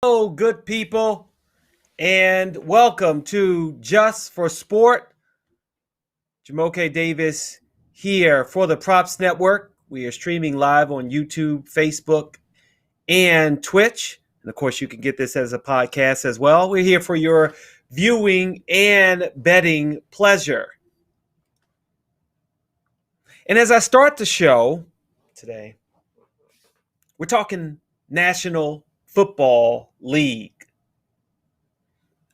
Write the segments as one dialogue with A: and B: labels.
A: Hello, good people, and welcome to Just for Sport. Jumoke Davis here for the Props Network. We are streaming live on YouTube, Facebook, and Twitch. And of course, you can get this as a podcast as well. We're here for your viewing and betting pleasure. And as I start the show today, we're talking National Football League.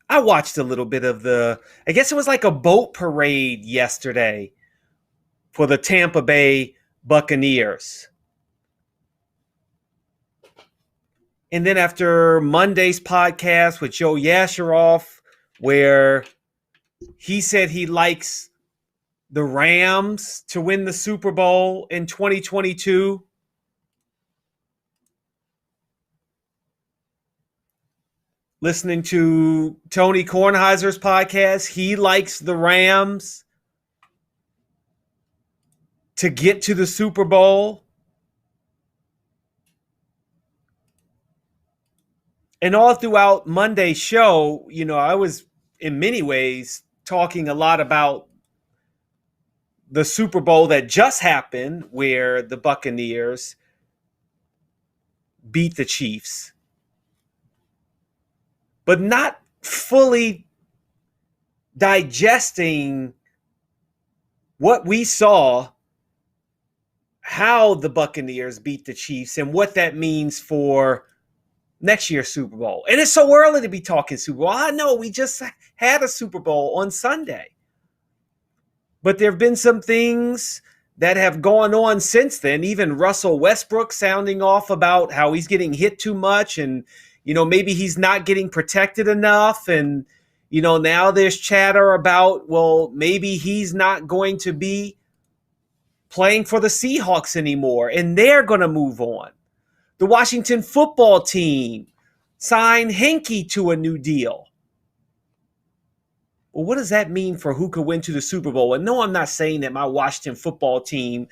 A: I watched a little bit of I guess it was like a boat parade yesterday for the Tampa Bay Buccaneers. And then after Monday's podcast with Joe Yasharoff, where he said he likes the Rams to win the Super Bowl in 2022. Listening to Tony Kornheiser's podcast, he likes the Rams to get to the Super Bowl. And all throughout Monday's show, I was in many ways talking a lot about the Super Bowl that just happened, where the Buccaneers beat the Chiefs, but not fully digesting what we saw, how the Buccaneers beat the Chiefs, and what that means for next year's Super Bowl. And it's so early to be talking Super Bowl. I know we just had a Super Bowl on Sunday. But there have been some things that have gone on since then. Even Russell Westbrook sounding off about how he's getting hit too much and, maybe he's not getting protected enough. And, now there's chatter about, well, maybe he's not going to be playing for the Seahawks anymore and they're going to move on. The Washington football team signed Hinkie to a new deal. Well, what does that mean for who could win to the Super Bowl? And no, I'm not saying that my Washington football team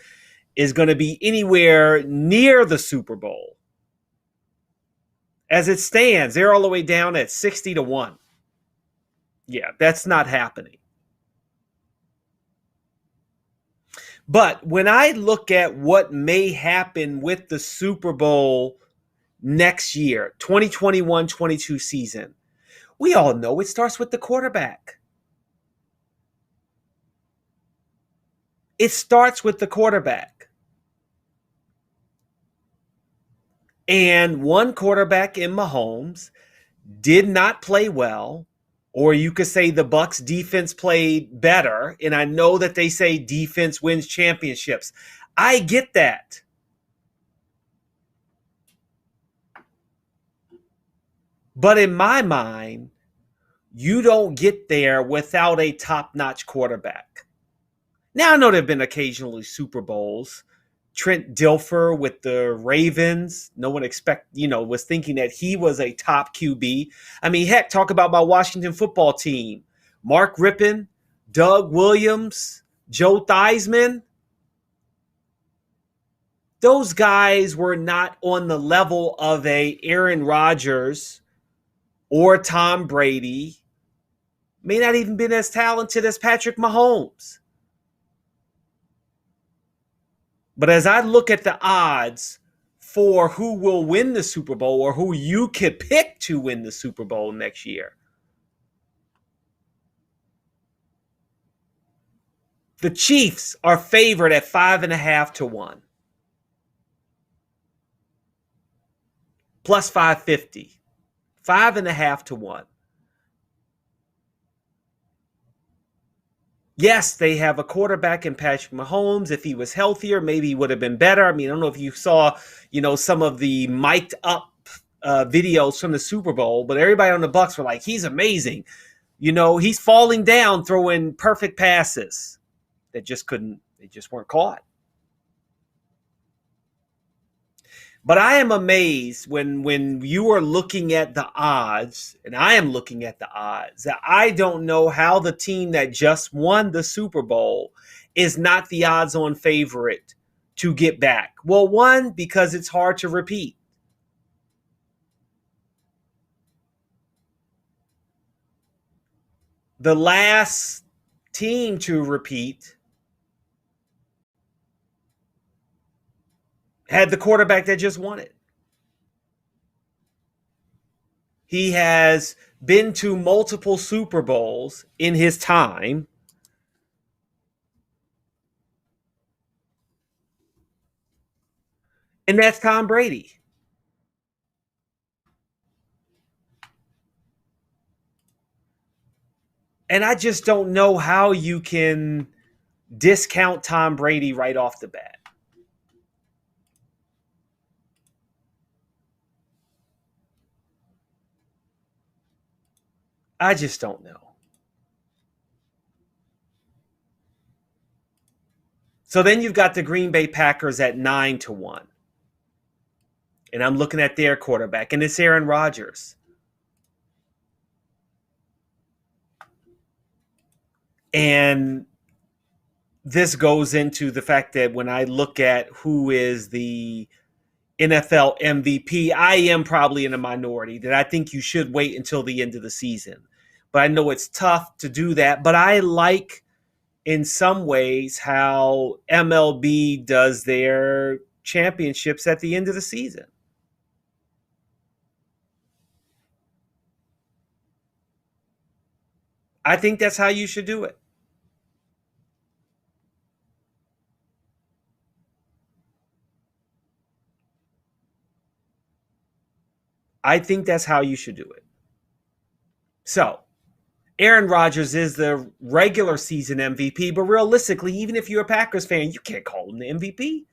A: is going to be anywhere near the Super Bowl. As it stands, they're all the way down at 60-1. Yeah, that's not happening. But when I look at what may happen with the Super Bowl next year, 2021-22 season, we all know it starts with the quarterback. It starts with the quarterback. And one quarterback in Mahomes did not play well, or you could say the Bucs defense played better. And I know that they say defense wins championships. I get that. But in my mind, you don't get there without a top-notch quarterback. Now, I know there have been occasionally Super Bowls. Trent Dilfer with the Ravens. No one was thinking that he was a top QB. I mean, heck, talk about my Washington football team. Mark Rippon, Doug Williams, Joe Theismann. Those guys were not on the level of a Aaron Rodgers or Tom Brady. May not even been as talented as Patrick Mahomes. But as I look at the odds for who will win the Super Bowl or who you could pick to win the Super Bowl next year, the Chiefs are favored at 5.5-1. Plus 550. 5.5-1. Yes, they have a quarterback in Patrick Mahomes. If he was healthier, maybe he would have been better. I mean, I don't know if you saw, some of the mic'd up videos from the Super Bowl, but everybody on the Bucs were like, he's amazing. He's falling down, throwing perfect passes that they just weren't caught. But I am amazed when you are looking at the odds, and I am looking at the odds, that I don't know how the team that just won the Super Bowl is not the odds-on favorite to get back. Well, one, because it's hard to repeat. the last team to repeat had the quarterback that just won it. He has been to multiple Super Bowls in his time. And that's Tom Brady. And I just don't know how you can discount Tom Brady right off the bat. I just don't know. So then you've got the Green Bay Packers at 9-1. And I'm looking at their quarterback, and it's Aaron Rodgers. And this goes into the fact that when I look at who is the NFL MVP, I am probably in a minority that I think you should wait until the end of the season. But I know it's tough to do that. But I like, in some ways, how MLB does their championships at the end of the season. I think that's how you should do it. I think that's how you should do it. So, Aaron Rodgers is the regular season MVP, but realistically, even if you're a Packers fan, you can't call him the MVP.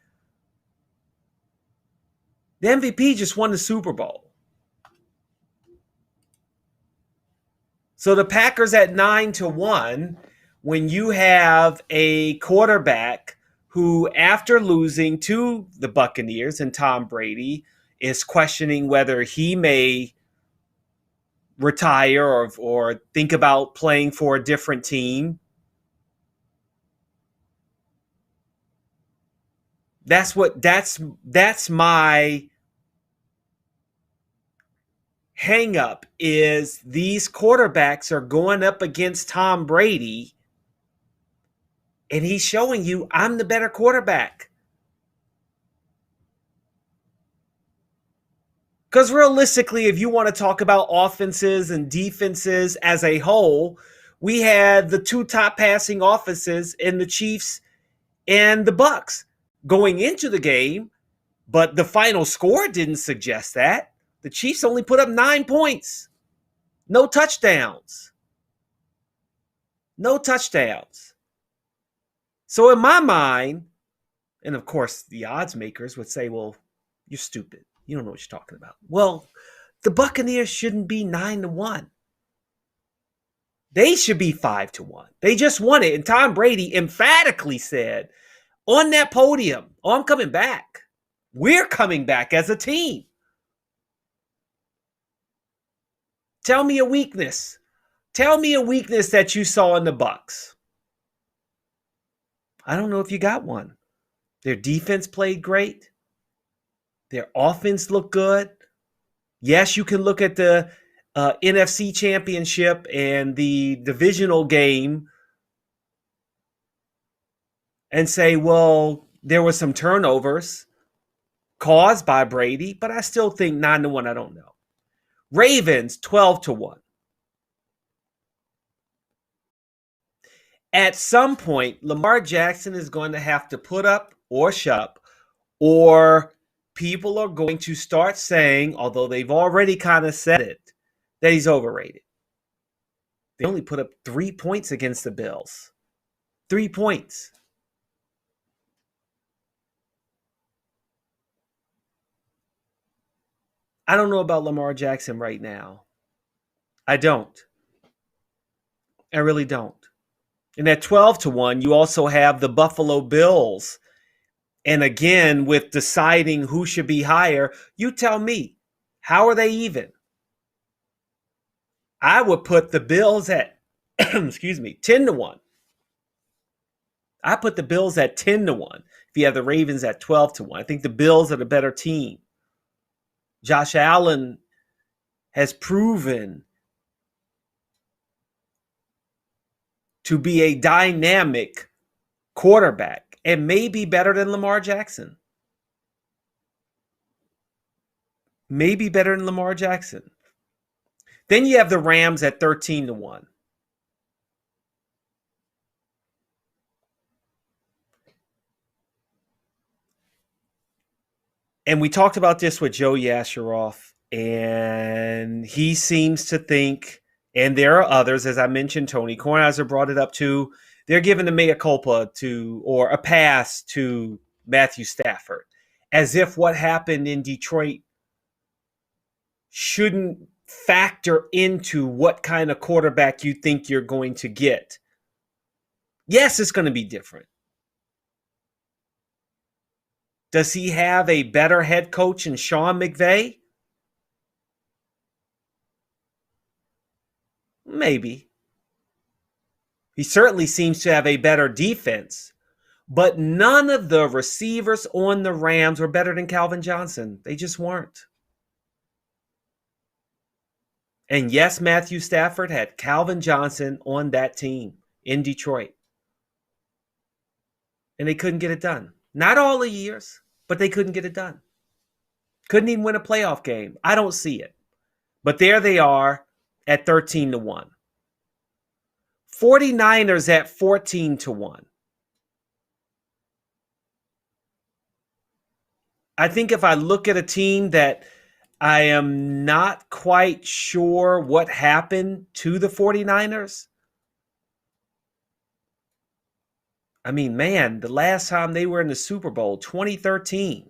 A: The MVP just won the Super Bowl. So the Packers at 9-1, when you have a quarterback who, after losing to the Buccaneers and Tom Brady, is questioning whether he may retire or think about playing for a different team. That's my hang up, is these quarterbacks are going up against Tom Brady and he's showing you, I'm the better quarterback. Because realistically, if you want to talk about offenses and defenses as a whole, we had the two top passing offenses in the Chiefs and the Bucs going into the game, but the final score didn't suggest that. The Chiefs only put up 9 points. No touchdowns. No touchdowns. So in my mind, and of course the odds makers would say, well, you're stupid. You don't know what you're talking about. Well, the Buccaneers shouldn't be 9-1. They should be 5-1. They just won it. And Tom Brady emphatically said on that podium, oh, I'm coming back. We're coming back as a team. Tell me a weakness. Tell me a weakness that you saw in the Bucs. I don't know if you got one. Their defense played great. Their offense looked good. Yes, you can look at the NFC Championship and the divisional game and say, well, there were some turnovers caused by Brady, but I still think 9-1, I don't know. Ravens, 12-1. At some point, Lamar Jackson is going to have to put up or shut up, or people are going to start saying, although they've already kind of said it, that he's overrated. They only put up 3 points against the Bills. 3 points. I don't know about Lamar Jackson right now. I don't. I really don't. And at 12-1, you also have the Buffalo Bills. And again, with deciding who should be higher, you tell me, how are they even? I would put the Bills at, 10-1. I put the Bills at 10-1 if you have the Ravens at 12-1. I think the Bills are the better team. Josh Allen has proven to be a dynamic quarterback and maybe better than Lamar Jackson. Maybe better than Lamar Jackson. Then you have the Rams at 13-1. And we talked about this with Joe Yasharoff, and he seems to think, and there are others, as I mentioned, Tony Kornheiser brought it up too, they're giving a mea culpa to, or a pass to Matthew Stafford, as if what happened in Detroit shouldn't factor into what kind of quarterback you think you're going to get. Yes, it's going to be different. Does he have a better head coach in Sean McVay? Maybe. He certainly seems to have a better defense, but none of the receivers on the Rams were better than Calvin Johnson. They just weren't. And yes, Matthew Stafford had Calvin Johnson on that team in Detroit. And they couldn't get it done. Not all the years, but they couldn't get it done. Couldn't even win a playoff game. I don't see it. But there they are at 13-1. 49ers at 14-1. I think if I look at a team that I am not quite sure what happened to the 49ers. I mean, man, the last time they were in the Super Bowl, 2013.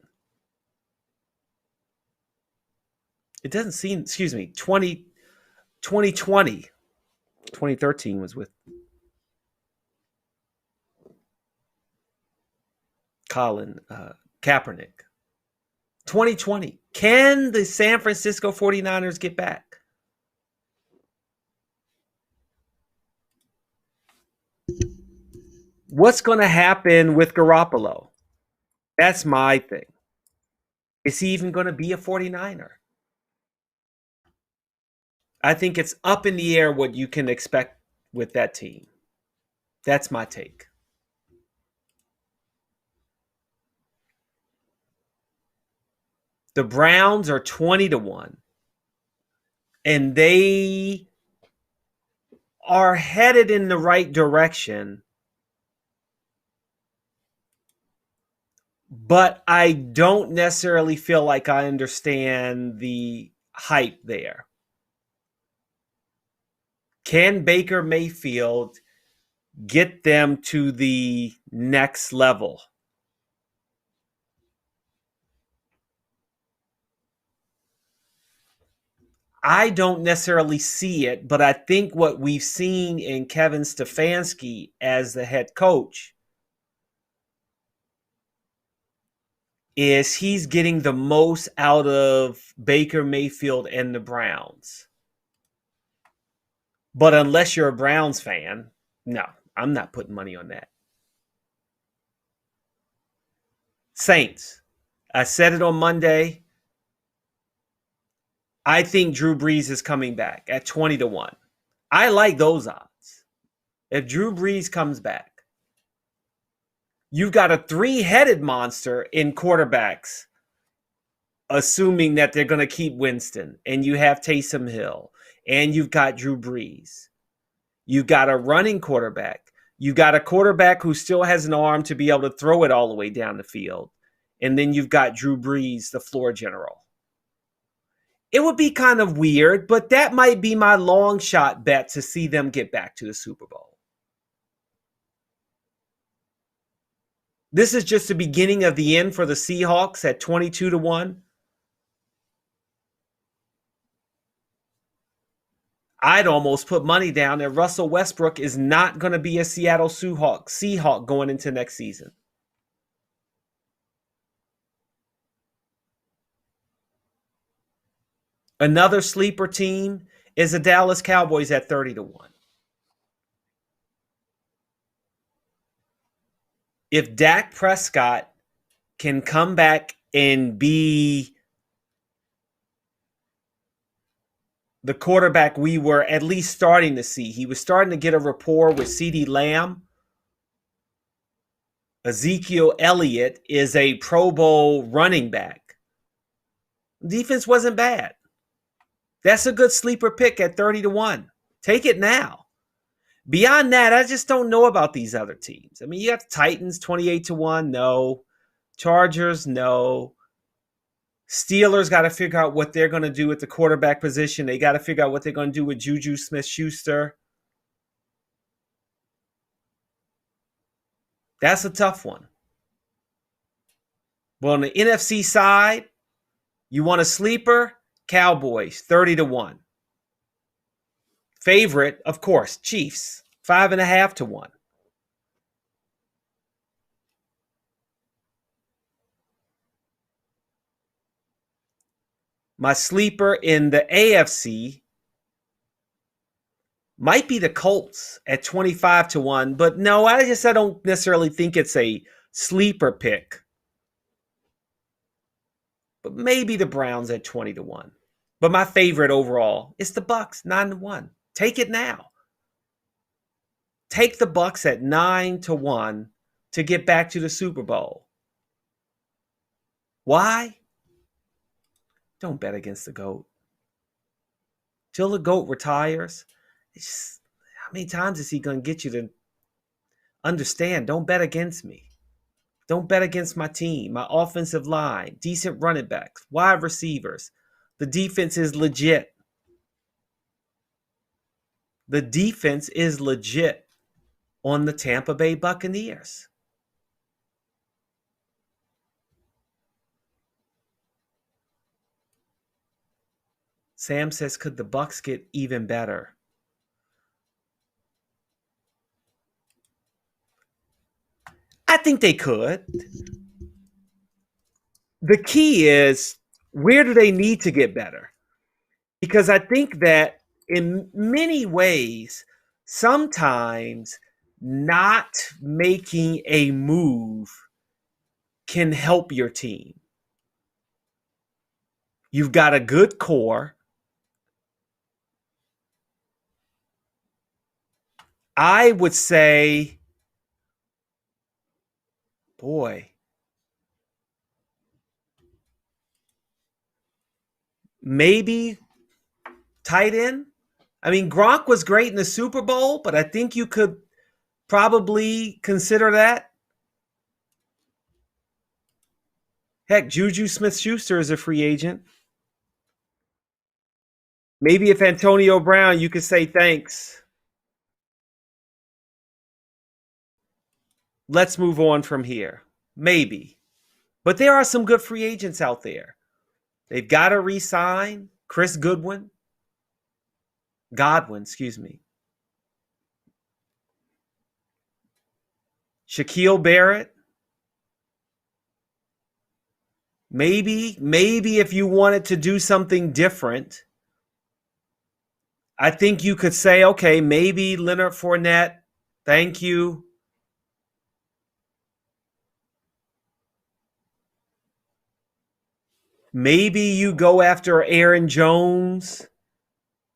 A: It doesn't seem, 2020. 2013 was with Colin Kaepernick. 2020. Can the San Francisco 49ers get back? What's going to happen with Garoppolo? That's my thing. Is he even going to be a 49er? I think it's up in the air what you can expect with that team. That's my take. The Browns are 20-1. And they are headed in the right direction. But I don't necessarily feel like I understand the hype there. Can Baker Mayfield get them to the next level? I don't necessarily see it, but I think what we've seen in Kevin Stefanski as the head coach is he's getting the most out of Baker Mayfield and the Browns. But unless you're a Browns fan, no, I'm not putting money on that. Saints. I said it on Monday. I think Drew Brees is coming back at 20-1. I like those odds. If Drew Brees comes back, you've got a three-headed monster in quarterbacks, assuming that they're going to keep Winston, and you have Taysom Hill, and you've got Drew Brees. You've got a running quarterback. You've got a quarterback who still has an arm to be able to throw it all the way down the field. And then you've got Drew Brees, the floor general. It would be kind of weird, but that might be my long shot bet to see them get back to the Super Bowl. This is just the beginning of the end for the Seahawks at 22-1. I'd almost put money down that Russell Westbrook is not going to be a Seattle Seahawk going into next season. Another sleeper team is the Dallas Cowboys at 30-1. If Dak Prescott can come back and be the quarterback we were at least starting to see. He was starting to get a rapport with CeeDee Lamb. Ezekiel Elliott is a Pro Bowl running back. Defense wasn't bad. That's a good sleeper pick at 30-1. Take it now. Beyond that, I just don't know about these other teams. I mean, you got the Titans 28-1. No. Chargers, no. Steelers got to figure out what they're going to do at the quarterback position. They got to figure out what they're going to do with Juju Smith-Schuster. That's a tough one. Well, on the NFC side, you want a sleeper? Cowboys, 30-1. Favorite, of course, Chiefs, 5.5-1. My sleeper in the AFC might be the Colts at 25-1, but no, I don't necessarily think it's a sleeper pick. But maybe the Browns at 20-1. But my favorite overall is the Bucs, 9-1. Take it now. Take the Bucs at 9-1 to get back to the Super Bowl. Why? Don't bet against the GOAT. Till the GOAT retires, how many times is he going to get you to understand? Don't bet against me. Don't bet against my team, my offensive line, decent running backs, wide receivers. The defense is legit. The defense is legit on the Tampa Bay Buccaneers. Sam says, could the Bucs get even better? I think they could. The key is, where do they need to get better? Because I think that in many ways, sometimes not making a move can help your team. You've got a good core. I would say, boy, maybe tight end. I mean, Gronk was great in the Super Bowl, but I think you could probably consider that. Heck, Juju Smith-Schuster is a free agent. Maybe if Antonio Brown, you could say thanks. Let's move on from here. Maybe. But there are some good free agents out there. They've got to re-sign Chris Godwin, excuse me. Shaquille Barrett. Maybe if you wanted to do something different, I think you could say, okay, maybe Leonard Fournette, thank you. Maybe you go after Aaron Jones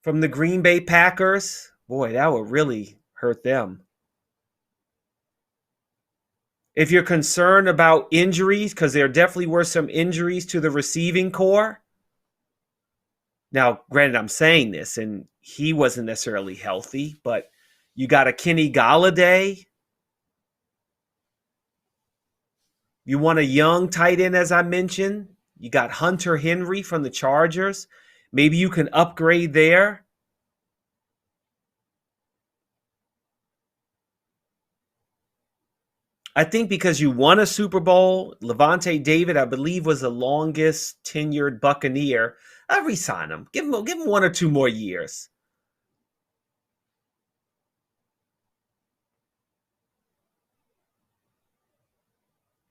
A: from the Green Bay Packers. Boy, that would really hurt them. If you're concerned about injuries, because there definitely were some injuries to the receiving core. Now, granted, I'm saying this, and he wasn't necessarily healthy, but you got a Kenny Golladay. You want a young tight end, as I mentioned. You got Hunter Henry from the Chargers. Maybe you can upgrade there. I think because you won a Super Bowl, Levante David, I believe, was the longest tenured Buccaneer. I'll re-sign him. Give him 1 or 2 more years.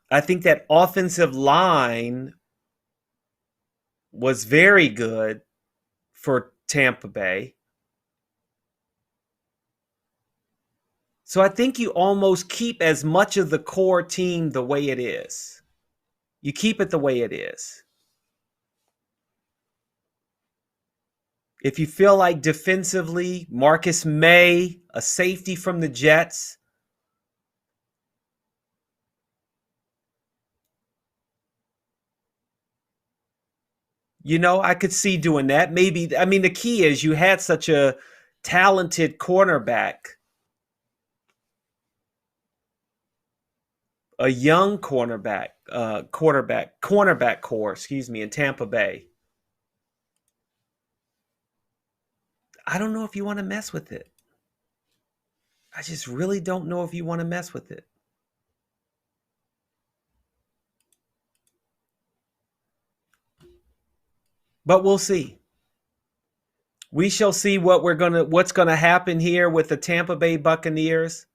A: I think that offensive line was very good for Tampa Bay. So I think you almost keep as much of the core team the way it is. You keep it the way it is. If you feel like defensively, Marcus May, a safety from the Jets. I could see doing that. Maybe, I mean, the key is you had such a talented cornerback, a young cornerback core, in Tampa Bay. I don't know if you want to mess with it. I just really don't know if you want to mess with it. But we'll see. We shall see what's gonna happen here with the Tampa Bay Buccaneers.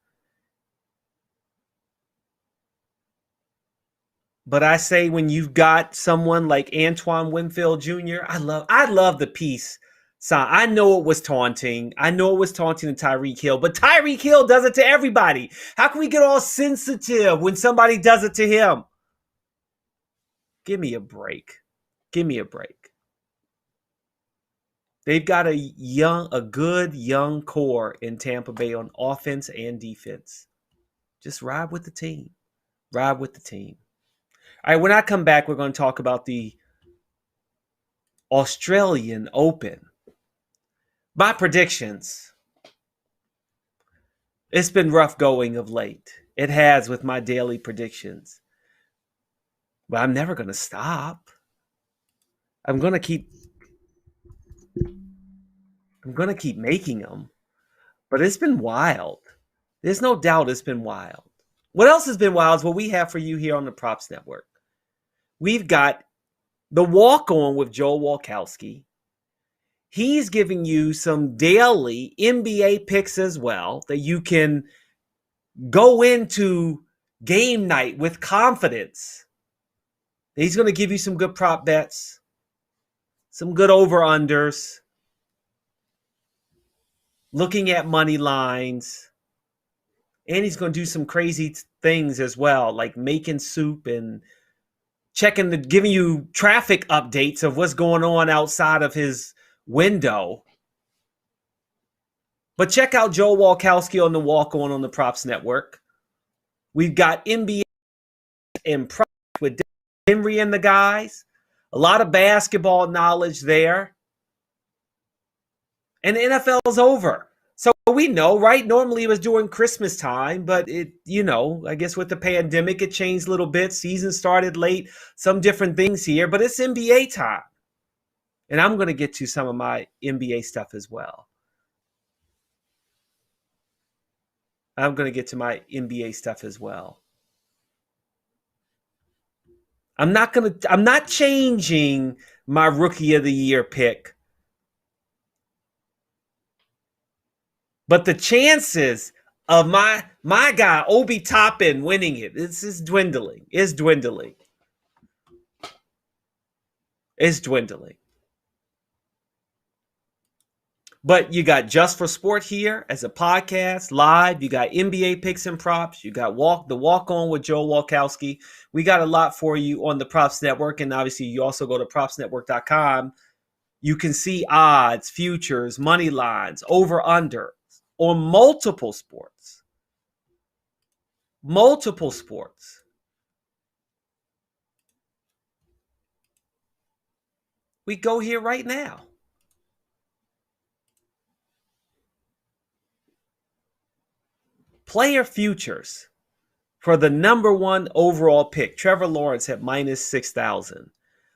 A: But I say when you've got someone like Antoine Winfield Jr., I love the piece. So I know it was taunting. I know it was taunting to Tyreek Hill, but Tyreek Hill does it to everybody. How can we get all sensitive when somebody does it to him? Give me a break. Give me a break. They've got a good young core in Tampa Bay on offense and defense. Just ride with the team. Ride with the team. All right, when I come back, we're going to talk about the Australian Open. My predictions. It's been rough going of late. It has with my daily predictions. But I'm never going to stop. I'm going to keep making them. But it's been wild. There's no doubt it's been wild. What else has been wild is what we have for you here on the Props Network. We've got the walk-on with Joe Walkowski. He's giving you some daily NBA picks as well that you can go into game night with confidence. He's going to give you some good prop bets, some good over-unders, looking at money lines, and he's going to do some crazy things as well, like making soup and giving you traffic updates of what's going on outside of his window. But check out Joe Walkowski on the Walk On the Props Network. We've got NBA and props with Henry and the guys. A lot of basketball knowledge there. And the NFL's over. So we know, right? Normally it was during Christmas time, but I guess with the pandemic, it changed a little bit. Season started late, some different things here, but it's NBA time. And I'm going to get to some of my NBA stuff as well. I'm going to get to my NBA stuff as well. I'm not changing my Rookie of the Year pick. But the chances of my guy, Obi Toppin, winning it, is dwindling. It's dwindling. It's dwindling. But you got Just for Sport here as a podcast, live. You got NBA picks and props. You got the Walk On with Joe Walkowski. We got a lot for you on the Props Network. And obviously, you also go to propsnetwork.com. You can see odds, futures, money lines, over, under on multiple sports. Multiple sports. We go here right now. Player futures for the number one overall pick, Trevor Lawrence at minus 6,000.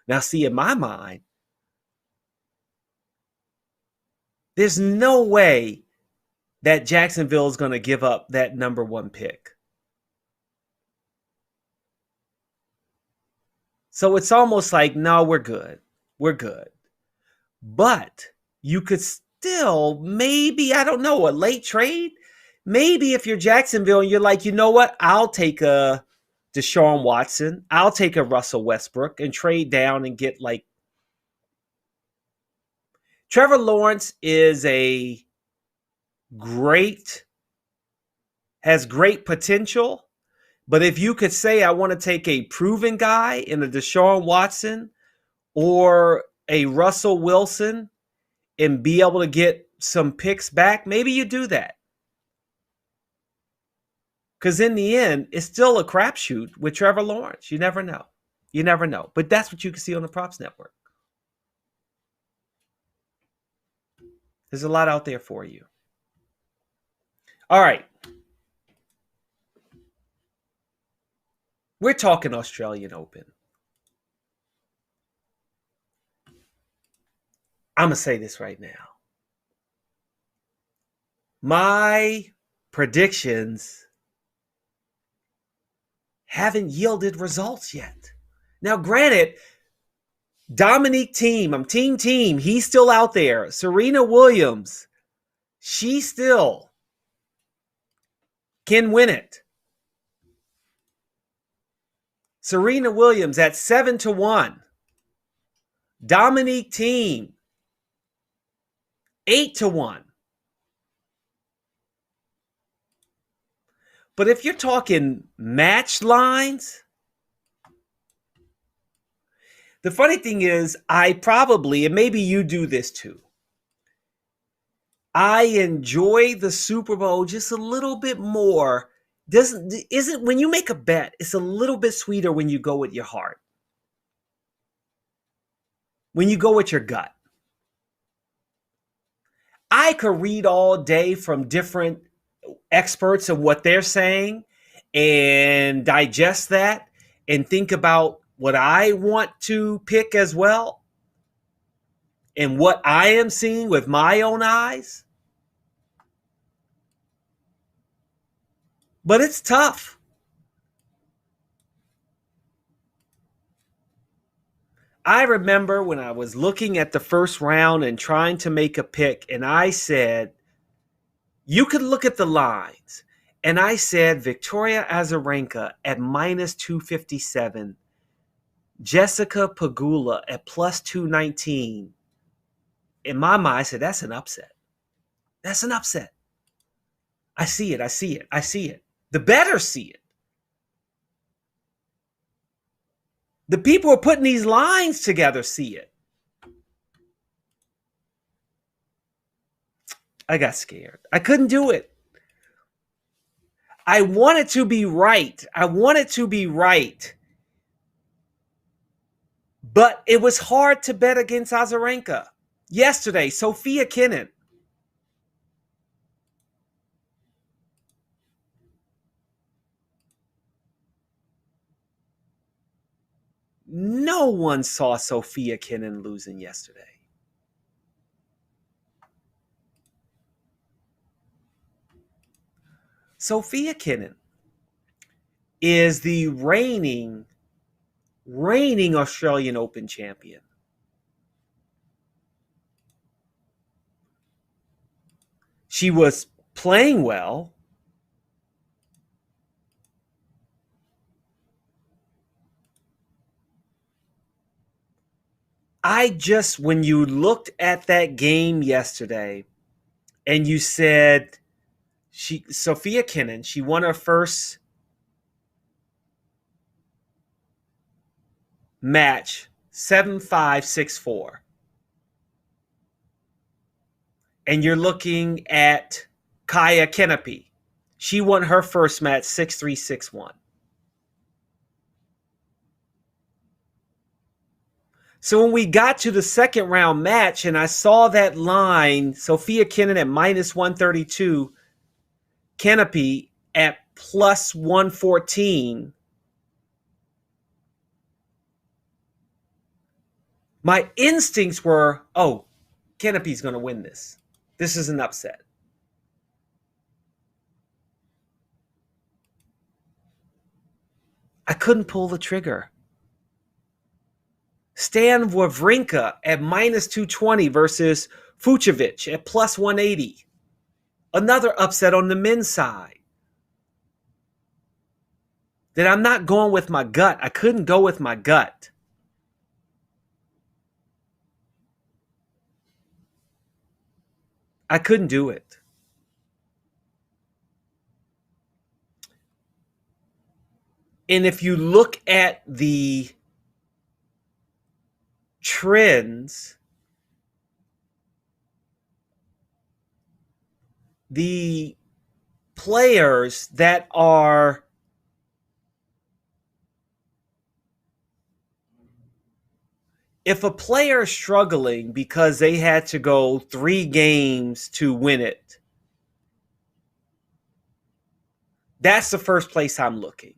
A: Now, see, in my mind, there's no way that Jacksonville is going to give up that number one pick. So it's almost like, no, we're good. We're good. But you could still maybe, I don't know, a late trade. Maybe if you're Jacksonville and you're like, you know what? I'll take a Deshaun Watson. I'll take a Russell Westbrook and trade down and get like. Trevor Lawrence has great potential. But if you could say, I want to take a proven guy in a Deshaun Watson or a Russell Wilson and be able to get some picks back, maybe you do that. Because in the end, it's still a crapshoot with Trevor Lawrence. You never know. You never know. But that's what you can see on the Props Network. There's a lot out there for you. All right. We're talking Australian Open. I'm going to say this right now. My predictions haven't yielded results yet. Now, granted, Dominic Thiem, I'm team, he's still out there. Serena Williams, she still can win it. Serena Williams at 7-1. Dominic Thiem, 8-1. But if you're talking match lines, the funny thing is, I probably, and maybe you do this too, I enjoy the Super Bowl just a little bit more. Isn't when you make a bet, it's a little bit sweeter when you go with your heart. When you go with your gut. I could read all day from different experts and what they're saying and digest that and think about what I want to pick as well and what I am seeing with my own eyes. But it's tough. I remember when I was looking at the first round and trying to make a pick, and I said, you could look at the lines. And I said Victoria Azarenka at minus 257, Jessica Pegula at plus 219. In my mind, I said, that's an upset. That's an upset. I see it. I see it. I see it. The bettors see it. The people who are putting these lines together see it. I got scared. I couldn't do it. I wanted to be right. I wanted to be right. But it was hard to bet against Azarenka. Yesterday, Sophia Kenin. No one saw Sophia Kenin losing yesterday. Sophia Kenin is the reigning Australian Open champion. She was playing well. When you looked at that game yesterday and you said, Sophia Kenin, she won her first match 7-5, 6-4. And you're looking at Kaya Kenepi. She won her first match 6-3, 6-1. So when we got to the second round match and I saw that line, Sophia Kenin at minus 132, Kenepi at plus 114, my instincts were, oh, Kenepi's going to win this. This is an upset. I couldn't pull the trigger. Stan Wawrinka at minus 220 versus Fucsovics at plus 180. Another upset on the men's side. That I'm not going with my gut. I couldn't go with my gut. I couldn't do it. And if you look at the trends, the players that are if a player is struggling because they had to go 3 games to win it, that's the first place I'm looking.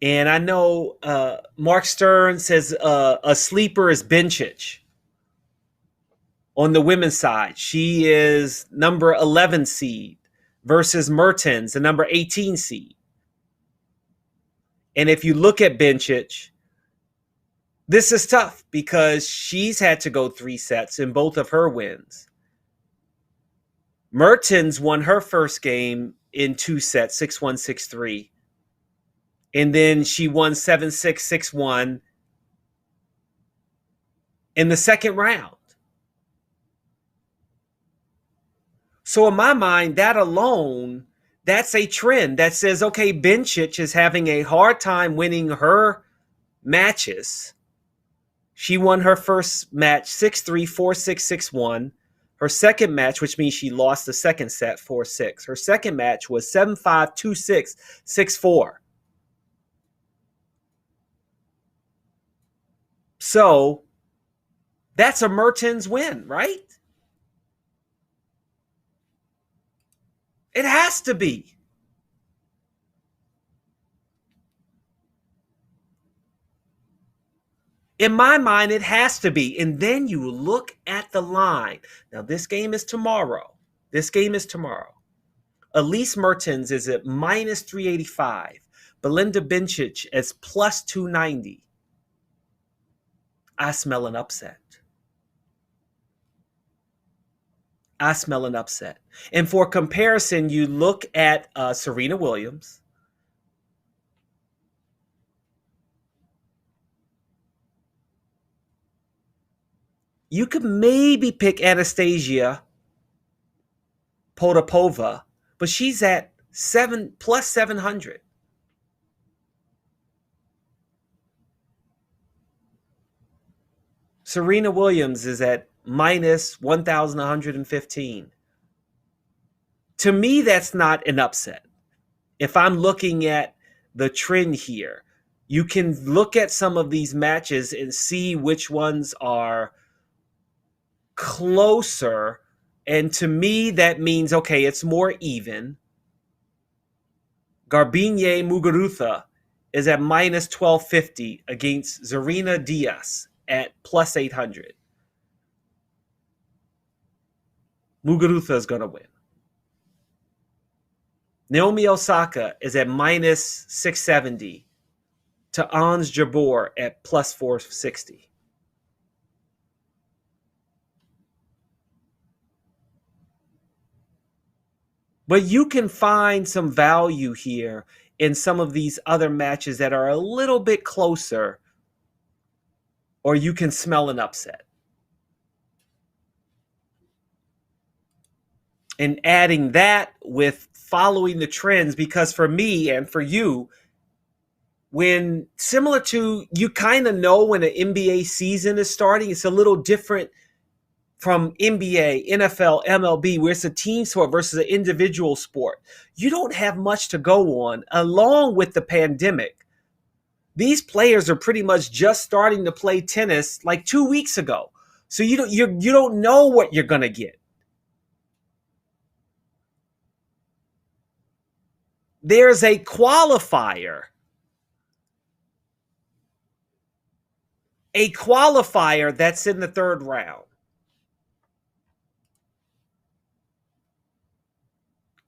A: And I know Mark Stern says a sleeper is Bencic on the women's side. She is number 11 seed versus Mertens, the number 18 seed. And if you look at Bencic, this is tough because she's had to go 3 sets in both of her wins. Mertens won her first game in 2 sets, 6-1, 6-3. And then she won 7-6, 6-1 in the second round. So in my mind, that alone, that's a trend that says, okay, Bencic is having a hard time winning her matches. She won her first match 6-3, 4-6, 6-1. Her second match, which means she lost the second set 4-6. Her second match was 7-5, 2-6, 6-4. So that's a Mertens win, right? It has to be. In my mind, it has to be. And then you look at the line. Now, this game is tomorrow. Elise Mertens is at minus 385. Belinda Bencic is plus 290. I smell an upset. And for comparison, you look at Serena Williams. You could maybe pick Anastasia Potapova, but she's at plus 700. Serena Williams is at minus 1,115. To me, that's not an upset. If I'm looking at the trend here, you can look at some of these matches and see which ones are closer. And to me, that means, okay, it's more even. Garbine Muguruza is at minus 1250 against Serena Diaz at plus 800. Muguruza is going to win. Naomi Osaka is at minus 670 to Ons Jabeur at plus 460. But you can find some value here in some of these other matches that are a little bit closer, or you can smell an upset. And adding that with following the trends, because for me and for you, when similar to, you kind of know when an NBA season is starting, it's a little different from NBA, NFL, MLB, where it's a team sport versus an individual sport. You don't have much to go on. Along with the pandemic, these players are pretty much just starting to play tennis like 2 weeks ago. So you don't know what you're going to get. There's a qualifier. A qualifier that's in the third round.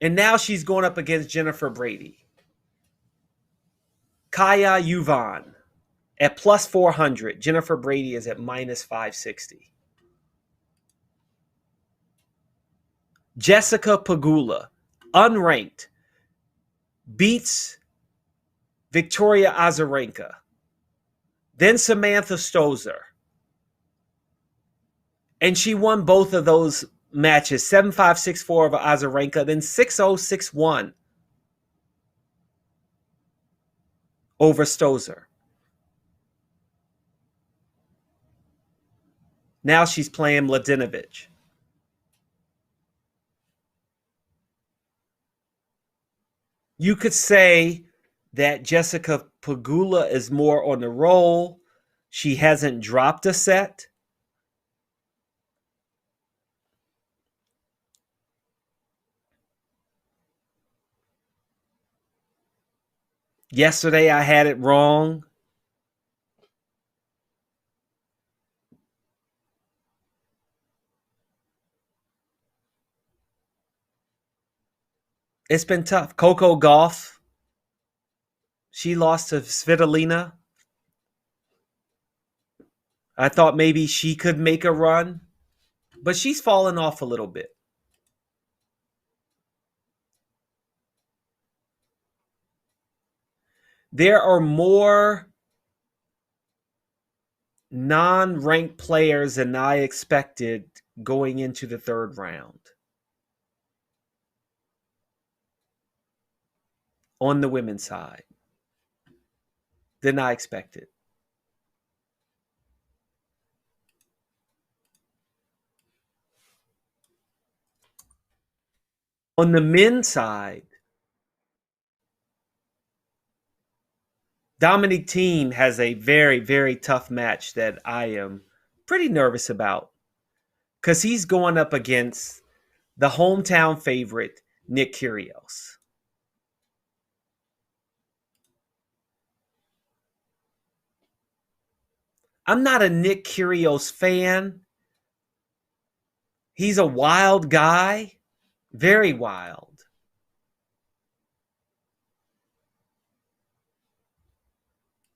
A: And now she's going up against Jennifer Brady. Kaya Yuvan at plus 400. Jennifer Brady is at minus 560. Jessica Pegula, unranked, beats Victoria Azarenka. Then Samantha Stosur. And she won both of those matches, 7-5, 6-4 over Azarenka, then 6-0, 6-1 over Stosur. Now she's playing Mladenovic. You could say that Jessica Pegula is more on the roll. She hasn't dropped a set. Yesterday I had it wrong. It's been tough. Coco Gauff, she lost to Svitolina. I thought maybe she could make a run, but she's fallen off a little bit. There are more non-ranked players than I expected going into the third round on the women's side than I expected. On the men's side, Dominic Thiem has a very, very tough match that I am pretty nervous about because he's going up against the hometown favorite, Nick Kyrgios. I'm not a Nick Kyrgios fan. He's a wild guy, very wild.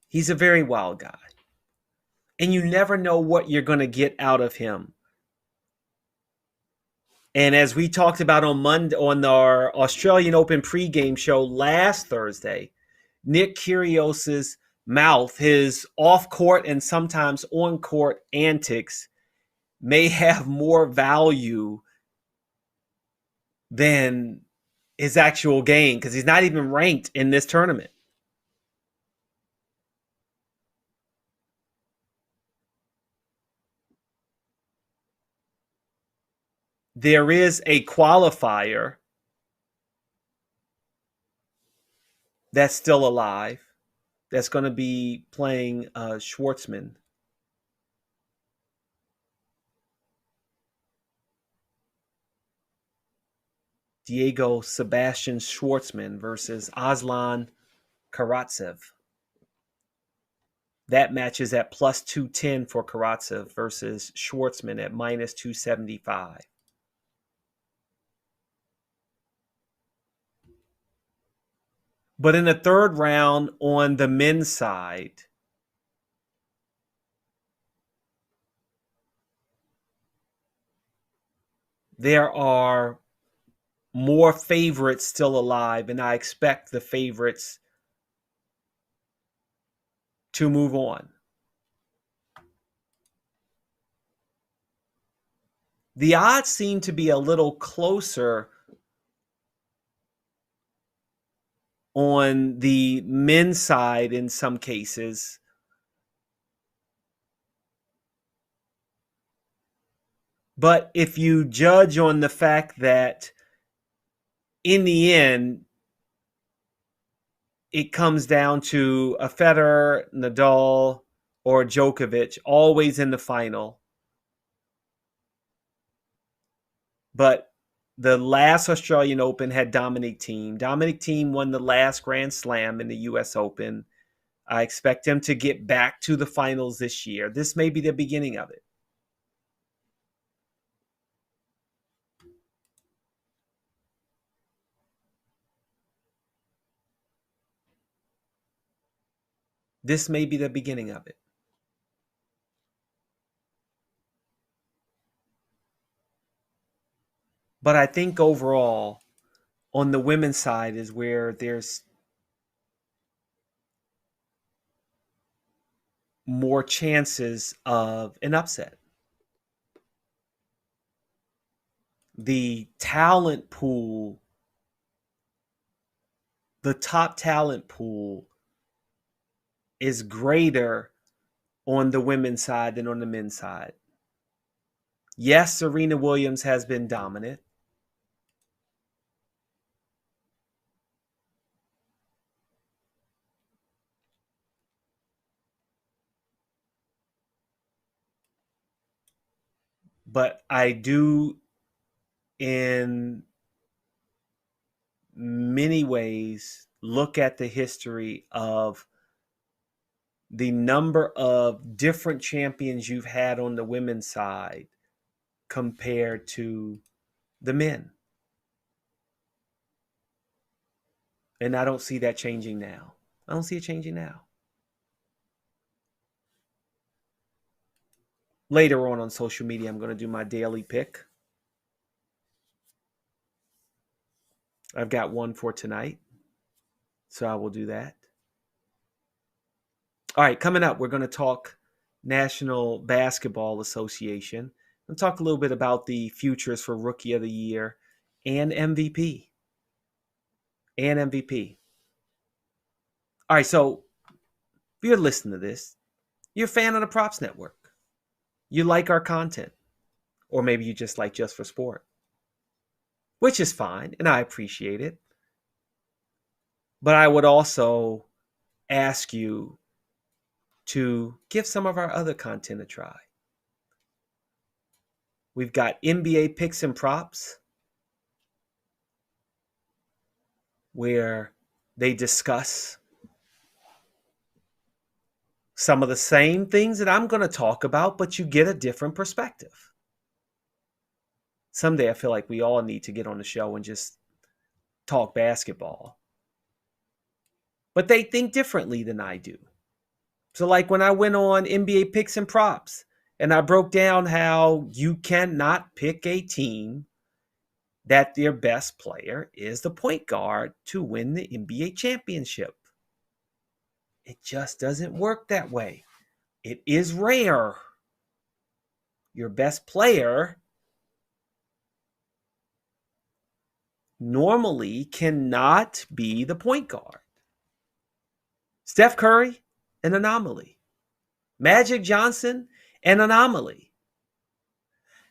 A: He's a very wild guy. And you never know what you're going to get out of him. And as we talked about on Monday on our Australian Open pregame show last Thursday, Nick Kyrgios's mouth, his off-court and sometimes on-court antics may have more value than his actual game because he's not even ranked in this tournament. There is a qualifier that's still alive that's going to be playing Schwartzman. Diego Sebastian Schwartzman versus Aslan Karatsev. That match is at plus 210 for Karatsev versus Schwartzman at minus 275. But in the third round on the men's side, there are more favorites still alive, and I expect the favorites to move on. The odds seem to be a little closer on the men's side in some cases. But if you judge on the fact that in the end, it comes down to a Federer, Nadal, or Djokovic, always in the final. But the last Australian Open had Dominic Thiem. Dominic Thiem won the last Grand Slam in the US Open. I expect him to get back to the finals this year. This may be the beginning of it. This may be the beginning of it. But I think overall, on the women's side is where there's more chances of an upset. The talent pool, the top talent pool is greater on the women's side than on the men's side. Yes, Serena Williams has been dominant. But I do, in many ways, look at the history of the number of different champions you've had on the women's side compared to the men. And I don't see that changing now. I don't see it changing now. Later on social media, I'm going to do my daily pick. I've got one for tonight, so I will do that. All right, coming up, we're going to talk National Basketball Association and talk a little bit about the futures for Rookie of the Year and MVP. And MVP. All right, so if you're listening to this, you're a fan of the Props Network. You like our content. Or maybe you just like Just for Sport, which is fine, and I appreciate it. But I would also ask you to give some of our other content a try. We've got NBA picks and props, where they discuss some of the same things that I'm going to talk about, but you get a different perspective. Someday I feel like we all need to get on the show and just talk basketball. But they think differently than I do. So like when I went on NBA picks and props and I broke down how you cannot pick a team that their best player is the point guard to win the NBA championship. It just doesn't work that way. It is rare. Your best player normally cannot be the point guard. Steph Curry, an anomaly. Magic Johnson, an anomaly.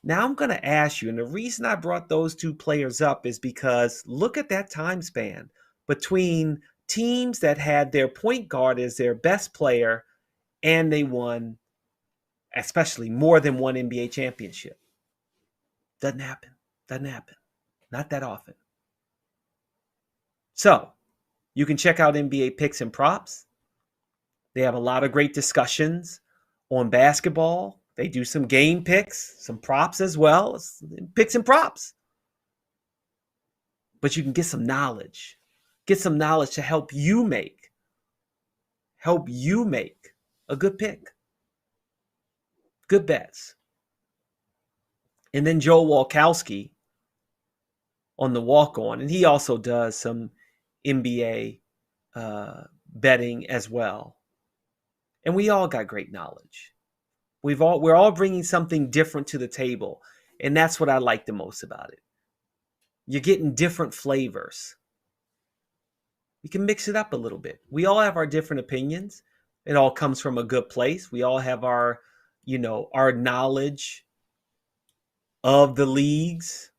A: Now I'm going to ask you, and the reason I brought those two players up is because look at that time span between teams that had their point guard as their best player and they won, especially more than one NBA championship. Doesn't happen. Doesn't happen. Not that often. So you can check out NBA picks and props. They have a lot of great discussions on basketball. They do some game picks, some props as well, picks and props. But you can get some knowledge. Get some knowledge to help you make a good pick. Good bets. And then Joe Walkowski on the walk on, and he also does some NBA betting as well. And we all got great knowledge. We're all bringing something different to the table, and that's what I like the most about it. You're getting different flavors. You can mix it up a little bit. We all have our different opinions. It all comes from a good place. We all have our knowledge of the leagues.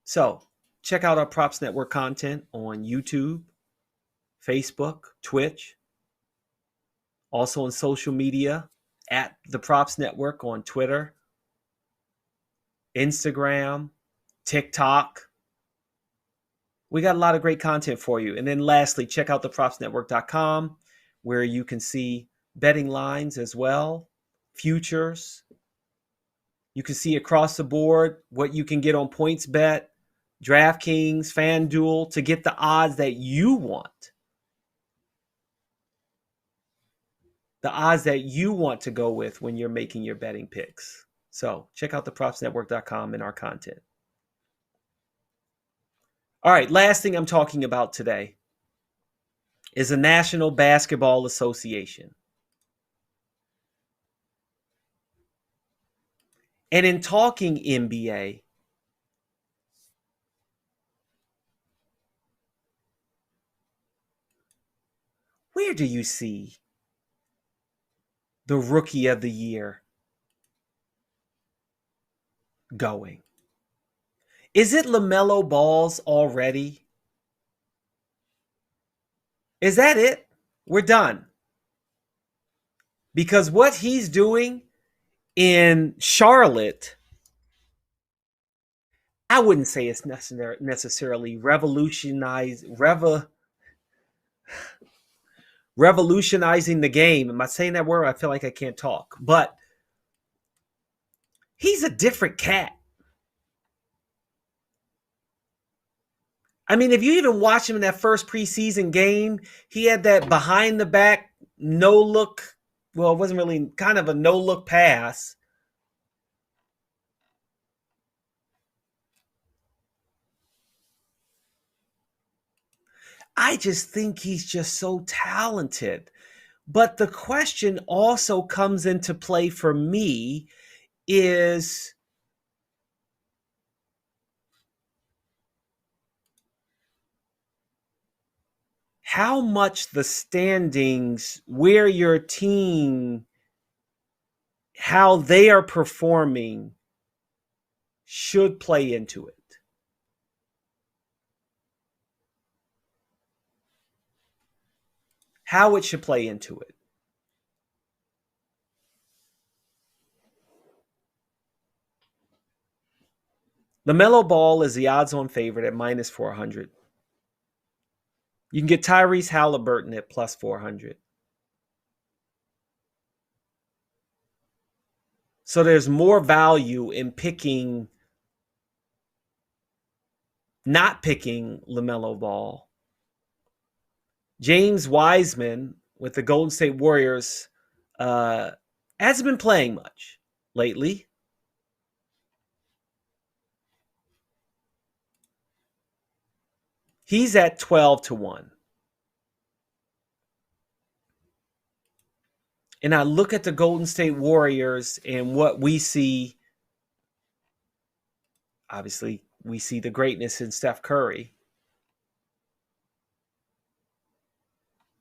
A: So check out our Props Network content on YouTube, Facebook, Twitch, also on social media at the Props Network on Twitter, Instagram, TikTok. We got a lot of great content for you. And then lastly, check out thepropsnetwork.com where you can see betting lines as well, futures. You can see across the board what you can get on PointsBet, DraftKings, FanDuel to get the odds that you want. The odds that you want to go with when you're making your betting picks. So check out thepropsnetwork.com and our content. All right, last thing I'm talking about today is the National Basketball Association. And in talking NBA, where do you see the Rookie of the Year going? Is it Lamelo Ball's already? Is that it? We're done. Because what he's doing in Charlotte, I wouldn't say it's necessarily revolutionizing the game. Am I saying that word? I feel like I can't talk. But he's a different cat. I mean, if you even watch him in that first preseason game, he had that behind the back, no look. Well, it wasn't really kind of a no look pass. I just think he's just so talented. But the question also comes into play for me is how much the standings, where your team, how they are performing should play into it. How it should play into it. LaMelo Ball is the odds-on favorite at minus 400. You can get Tyrese Halliburton at plus 400. So there's more value in not picking LaMelo Ball. James Wiseman with the Golden State Warriors hasn't been playing much lately. He's at 12-1. And I look at the Golden State Warriors and what we see. Obviously, we see the greatness in Steph Curry.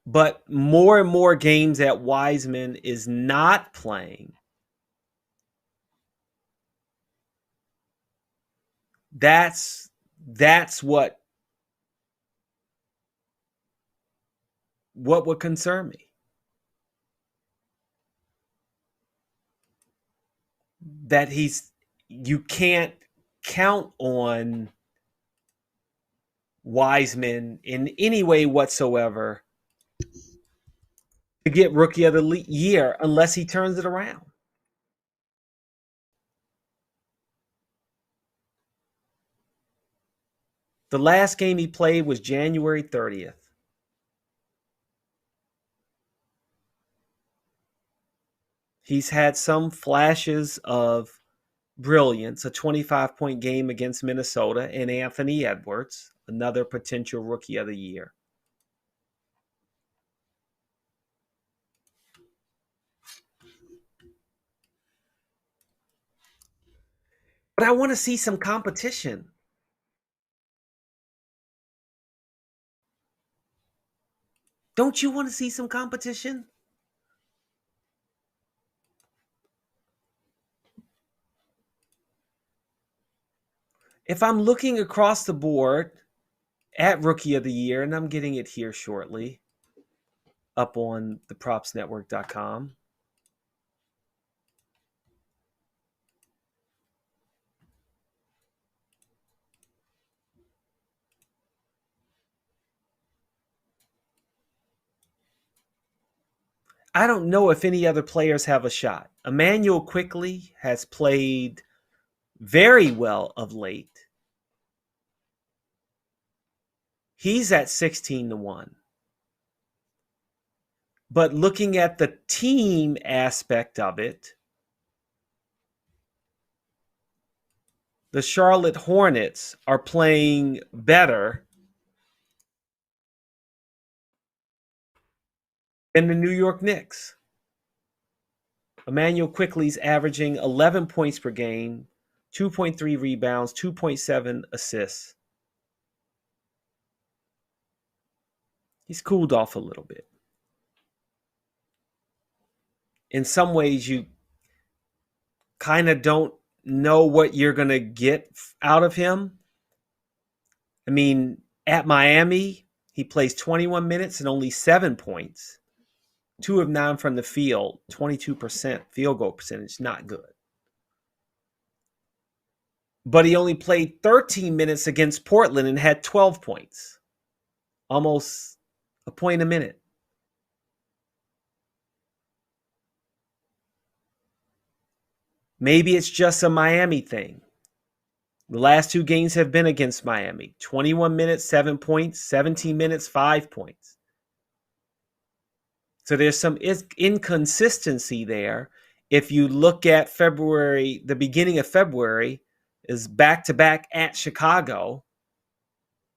A: But more and more games that Wiseman is not playing, that's what would concern me. That you can't count on Wiseman in any way whatsoever to get Rookie of the Year unless he turns it around. The last game he played was January 30th. He's had some flashes of brilliance, a 25-point game against Minnesota, and Anthony Edwards, another potential Rookie of the Year. But I want to see some competition. Don't you want to see some competition? If I'm looking across the board at Rookie of the Year, and I'm getting it here shortly up on thepropsnetwork.com. I don't know if any other players have a shot. Immanuel Quickley has played very well of late. He's at 16-1. But looking at the team aspect of it, the Charlotte Hornets are playing better than the New York Knicks. Immanuel Quickley's averaging 11 points per game, 2.3 rebounds, 2.7 assists. He's cooled off a little bit. in some ways you kind of don't know what you're going to get out of him. I mean, at Miami, he plays 21 minutes and only 7 points. 2 of 9 from the field, 22% field goal percentage, not good. But he only played 13 minutes against Portland and had 12 points. Almost a point a minute. Maybe it's just a Miami thing. The last 2 games have been against Miami. 21 minutes, 7 points. 17 minutes, 5 points. So there's some inconsistency there. If you look at February, the beginning of February is back-to-back at Chicago.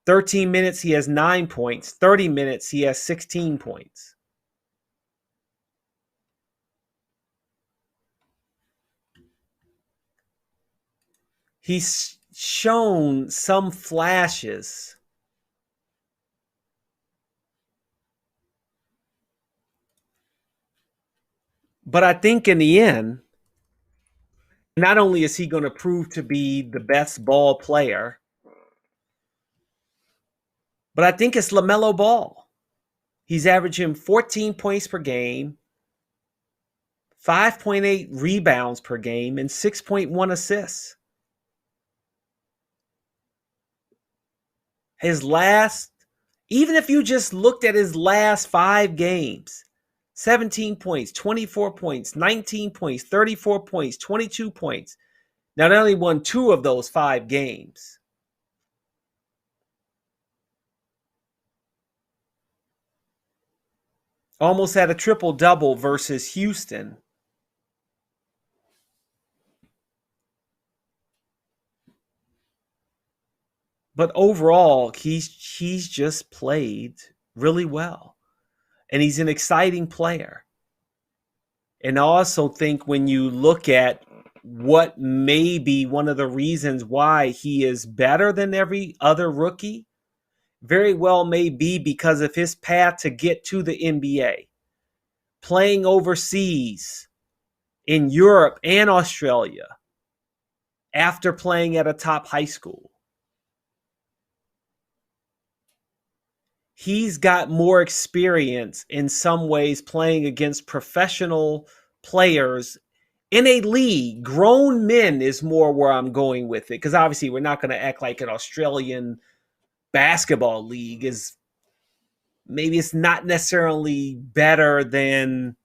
A: 13 minutes, he has 9 points. 30 minutes, he has 16 points. He's shown some flashes. But I think in the end, not only is he going to prove to be the best ball player, but I think it's Lamelo Ball. He's averaging 14 points per game, 5.8 rebounds per game, and 6.1 assists. Even if you just looked at his last 5 games, 17 points, 24 points, 19 points, 34 points, 22 points. Now, they only won 2 of those 5 games. Almost had a triple-double versus Houston. But overall, he's just played really well. And he's an exciting player. And I also think when you look at what may be one of the reasons why he is better than every other rookie, very well may be because of his path to get to the NBA. Playing overseas in Europe and Australia after playing at a top high school. He's got more experience in some ways playing against professional players in a league. Grown men is more where I'm going with it, because obviously we're not going to act like an Australian basketball league is, maybe it's not necessarily better than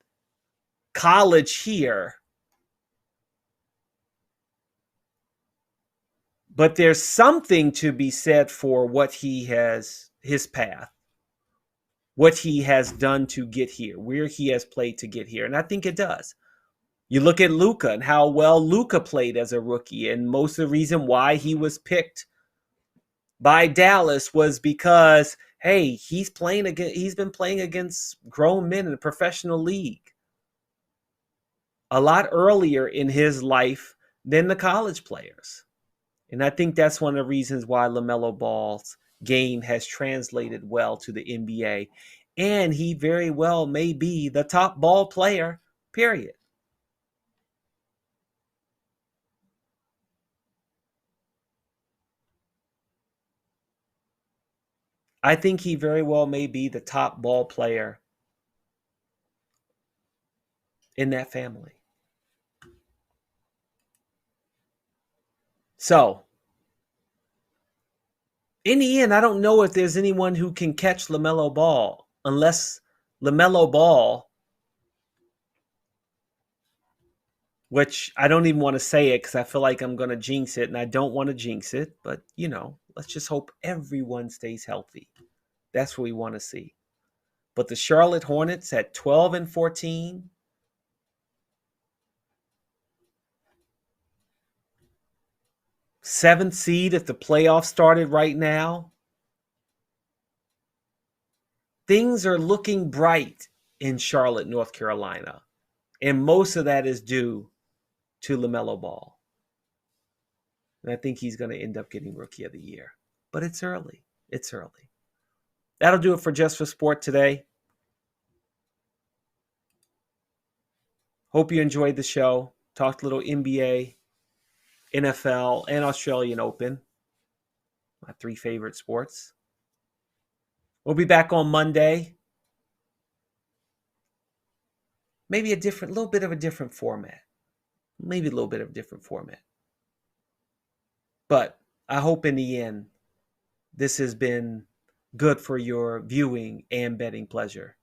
A: college here. But there's something to be said for what his path, what he has done to get here, where he has played to get here. And I think it does. You look at Luka and how well Luka played as a rookie. And most of the reason why he was picked by Dallas was because, hey, he's been playing against grown men in a professional league a lot earlier in his life than the college players. And I think that's one of the reasons why Lamelo Ball's game has translated well to the NBA. And he very well may be the top ball player, period. I think he very well may be the top ball player in that family. So, in the end, I don't know if there's anyone who can catch Lamelo Ball unless Lamelo Ball, which I don't even want to say it because I feel like I'm going to jinx it, and I don't want to jinx it. But, let's just hope everyone stays healthy. That's what we want to see. But the Charlotte Hornets at 12-14, seventh seed if the playoffs started right now. Things are looking bright in Charlotte, North Carolina. And most of that is due to Lamelo Ball. And I think he's going to end up getting Rookie of the Year. But it's early. It's early. That'll do it for Just for Sport today. Hope you enjoyed the show. Talked a little NBA, NFL, and Australian Open. My 3 favorite sports. We'll be back on Monday. Maybe a little bit of a different format. But I hope in the end, this has been good for your viewing and betting pleasure.